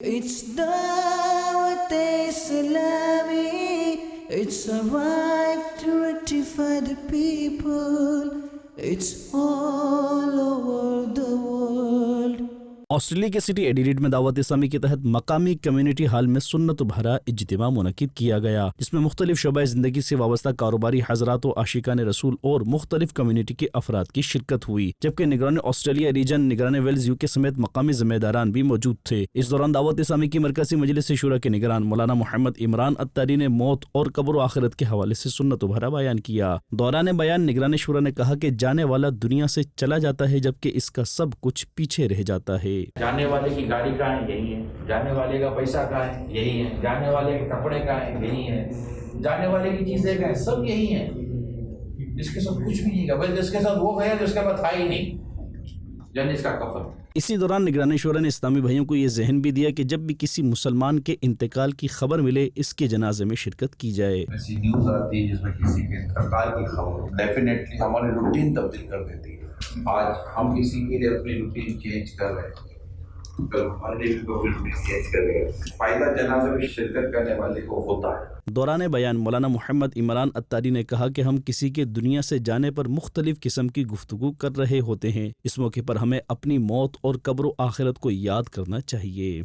It's Dawat Islami. It's a right to rectify the people. It's all over the world. Australia کے city Adelaide میں دعوت اسلامی کے تحت مقامی کمیونٹی ہال میں سنت بھرا اجتماع منعقد کیا گیا، جس میں مختلف شعبۂ زندگی سے وابستہ کاروباری حضرات و عاشقان رسول اور مختلف کمیونٹی کے افراد کی شرکت ہوئی، جبکہ نگران آسٹریلیا ریجن، نگران ویلز UK سمیت مقامی ذمہ داران بھی موجود تھے۔ اس دوران دعوت اسلامی کی مرکزی مجلس شورا کے نگران مولانا محمد عمران اتاری نے موت اور قبر و آخرت کے حوالے سے سنت بھرا بیان کیا۔ دوران بیان نگران شورا نے کہا کہ جانے والا دنیا سے چلا جاتا ہے، جبکہ اس کا سب کچھ پیچھے رہ جاتا ہے۔ جانے والے کی گاڑی کہاں ہے؟ یہی ہے۔ جانے والے کا پیسہ کہاں ہے؟ یہی ہے۔ جانے والے کے کپڑے کہاں ہیں؟ یہی ہے۔ جانے والے کی چیزیں کہاں ہیں؟ سب یہی ہیں۔ اس کے ساتھ کچھ بھی نہیں گا، بس جس کے ساتھ وہ گیا جس کے بعد تھا ہی نہیں، یعنی اس کا کفن۔ اسی دوران نگران شورا نے اسلامی بھائیوں کو یہ ذہن بھی دیا کہ جب بھی کسی مسلمان کے انتقال کی خبر ملے، اس کے جنازے میں شرکت کی جائے۔ ایسی نیوز آتی ہے جس میں کسی کے انتقال کی خبر ڈیفینیٹلی ہماری روٹین تبدیل کر دیتی ہے۔ آج ہم کسی کے لیے اپنی روٹین چینج کر رہے ہیں، کل ہمارے لیے بھی اپنی روٹین چینج کر رہے ہیں۔ فائدہ جنازے میں شرکت کرنے والے کو ہوتا ہے۔ دوران بیان مولانا محمد عمران اتاری نے کہا کہ ہم کسی کے دنیا سے جانے پر مختلف قسم کی گفتگو کر رہے ہوتے ہیں، اس موقع پر ہمیں اپنی موت اور قبر و آخرت کو یاد کرنا چاہیے۔